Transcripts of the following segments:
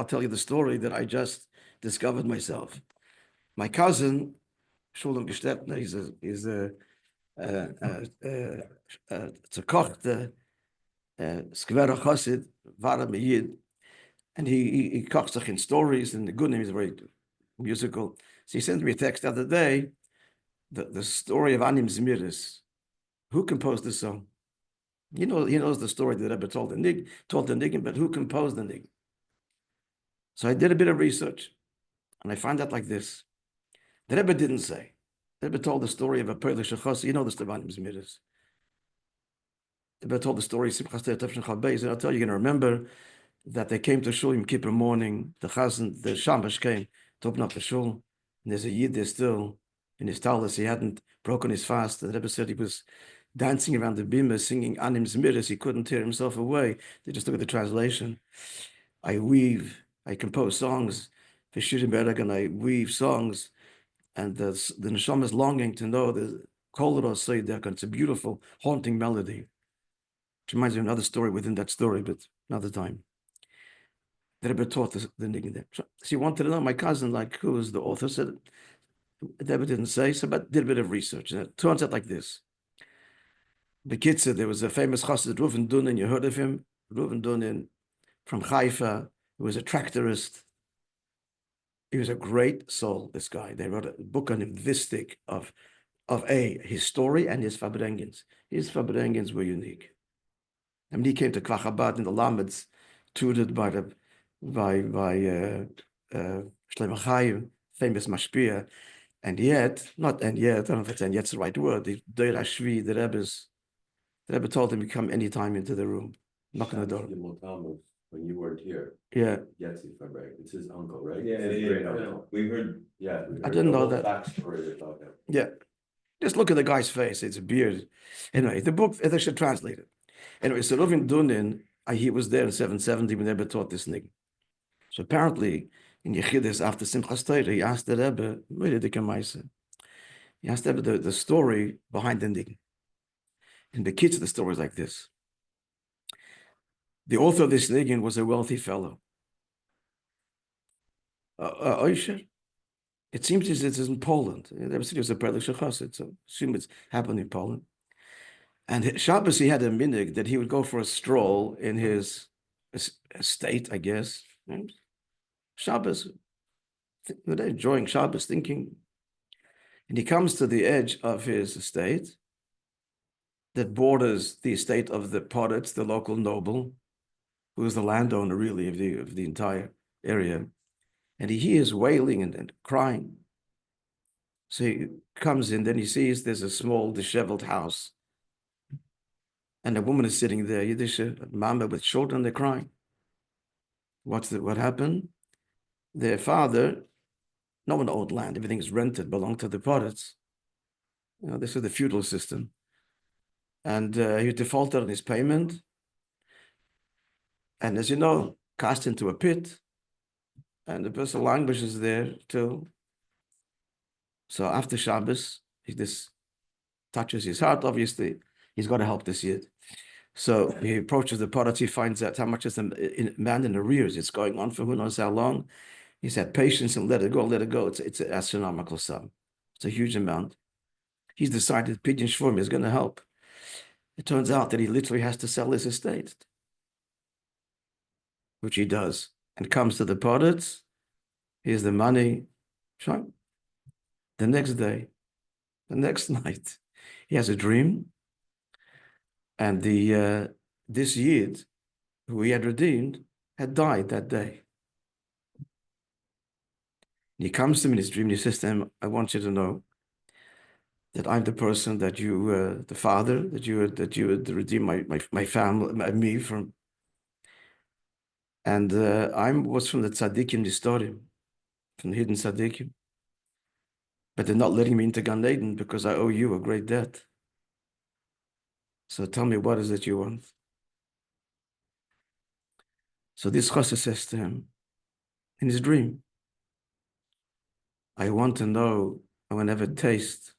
I'll tell you the story that I just discovered myself. My cousin, Shulam Gestetner, he's a Koch, Skvera Chassid, Vara Meyid, and he kochs in stories, and the good name is very musical. So he sent me a text the other day, the story of Anim Zmiris. Who composed the song? He knows the story that Rebbe told the Nigun, but who composed the Nigun? So I did a bit of research, and I find out like this. The Rebbe didn't say. The Rebbe told the story of a Polish Chassid. You know the story of Anim Zmiris. The Rebbe told the story of Simchas Torah Tafshin Chal Beis, and I'll tell you, you're going to remember that they came to Shul Yom Kippur morning. The Chazan, the Shamash came to open up the Shul, and there's a Yid there still in his talus. He hadn't broken his fast. The Rebbe said he was dancing around the bima, singing Anim Zmiris. He couldn't tear himself away. They just look at the translation. I compose songs for Shirim Berg, and I weave songs, and the neshama is longing to know the Kol Ros Seidek, and it's a beautiful, haunting melody. Which reminds me of another story within that story, but another time. The Rebbe taught the Nigun there. So he wanted to know, my cousin, like, who was the author, said, the Rebbe didn't say, so but did a bit of research. And it turns out like this. The kid said there was a famous Chassid, Reuven Dunin, you heard of him? Reuven Dunin from Haifa, who was a tractorist. He was a great soul, this guy. They wrote a book on him, Vistik, of his story and his Fabrengens. His Fabrengens were unique. And he came to Kvachabad in the Lameds, tutored by Shlomo Chaim, famous mashpia, I don't know if it's and yet's the right word, the Deir Ashvi, the Rebbe told him to come anytime into the room, knock on the door. When you weren't here. Yeah. Yetzi Fabrengen, it's his uncle, right? Yeah. We heard. Yeah. I didn't know that. Backstory about him. Yeah. Just look at the guy's face, it's a beard. Anyway, the book, they should translate it. Anyway, so Reuven Dunin, he was there in 770 when the Rebbe taught this Nigun. So apparently, in Yechidus, after Simchas Torah, he asked the Rebbe, he asked the Rebbe the story behind the Nigun. And the kids of the story is like this. The author of this Nigun was a wealthy fellow. Oisher, it seems it is in Poland. The Rebbe said he was a Polish Chassid, so assume it's happened in Poland. And Shabbos, he had a minhag that he would go for a stroll in his estate, I guess. Shabbos, they're enjoying Shabbos, thinking. And he comes to the edge of his estate that borders the estate of the Poritz, the local noble, who is the landowner really of the entire area. And he hears wailing and crying. So he comes in, then he sees there's a small disheveled house. And a woman is sitting there, Yiddish mama with children, they're crying. What happened? Their father, no one owned land, everything is rented, belonged to the Poritz. This is the feudal system. And he defaulted on his payment. And as you know, cast into a pit. And the person languishes there too. So after Shabbos, this touches his heart, obviously. He's got to help this Yid. So he approaches the Poritz, he finds out how much is the man in arrears. It's going on for who knows how long. He said, patience and let it go. It's an astronomical sum. It's a huge amount. He's decided Pidyon Shvurim is going to help. It turns out that he literally has to sell his estate, which he does, and comes to the Poritz. Here's the money. The next day, the next night, he has a dream. And this Yid, who he had redeemed, had died that day. And he comes to him in his dream and he says to him, I want you to know that I'm the person that you, the father, that you would redeem my family, me from. And I was from the tzaddikim Nistorim, from the hidden tzaddikim. But they're not letting me into Gan Eden because I owe you a great debt. So tell me, what is it you want? So this Chassid says to him, in his dream, I want to know, I want to have a taste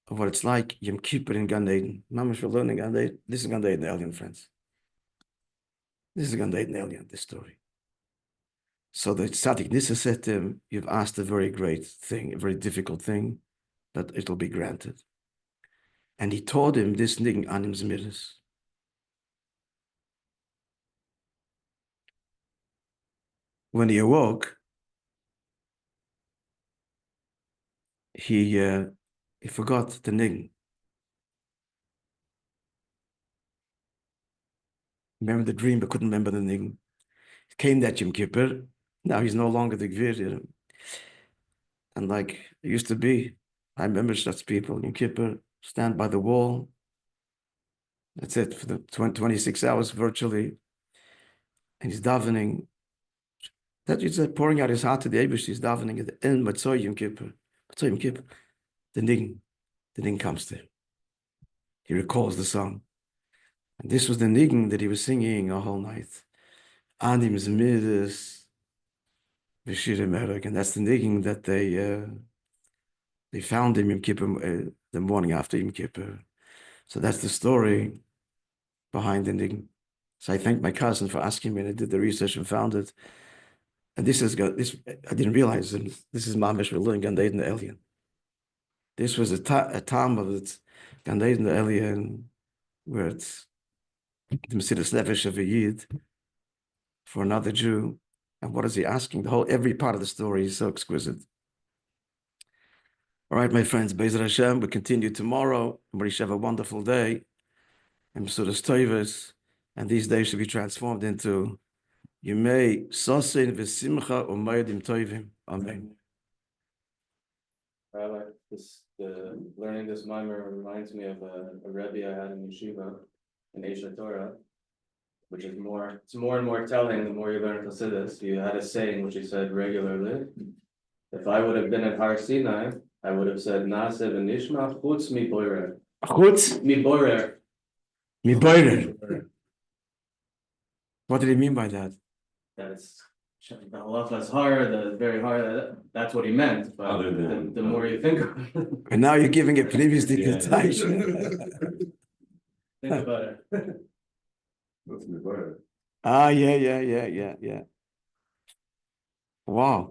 of what it's like Yom Kippur in Gan Eden. Mamash, we're learning Gan Eden. This is Gan Eden alien, friends. This is Gan Eden alien, this story. So the Tzaddik Nissa said to him, you've asked a very great thing, a very difficult thing, but it'll be granted. And he taught him this nigun anim zmiris. When he awoke, he forgot the nigun. Remember the dream, but couldn't remember the nigun. It came that Yom Kippur. Now he's no longer the Gvir. And like it used to be, I remember such people, Yom Kippur, stand by the wall. That's it for the 26 hours virtually. And he's davening. That he's pouring out his heart to the Eibush. He's davening at the end, Matzoy Yom Kippur. Matzoy Yom Kippur. The nigun comes to him. He recalls the song. And this was the nigun that he was singing a whole night. Anim Zmiris V'Shirem Erek. And that's the nigun that they found him Yom Kippur, the morning after Yom Kippur. So that's the story behind the nigun. So I thank my cousin for asking me, and I did the research and found it. And this I didn't realize, this is Mamish Relin Gan Eden Elyon. This was a time of it, Gan Eden Elyon, where it's the Mesidas Nefesh of a Yid for another Jew. And what is he asking? Every part of the story is so exquisite. All right, my friends, Be'ezer Hashem, we continue tomorrow. Everybody should have a wonderful day. And Mesidas Tovos, and these days should be transformed into Yemei Sosin V'Simcha U'Moedim Tovim. Amen. Rabbi, learning this mimer reminds me of a Rabbi I had in yeshiva in Esha Torah, which is it's more and more telling the more you learn Chassidus. You had a saying which he said regularly. If I would have been at Har Sinai, I would have said Nase v'nishma chutz mi boirer. Chutz Mi boirer. mi boirer. What did he mean by that? That it's the halacha is hard, very hard. That's what he meant. But Other than- the more you think of it, And now you're giving a previous Yeah. dictation. think about it. What's the word? Yeah. Wow.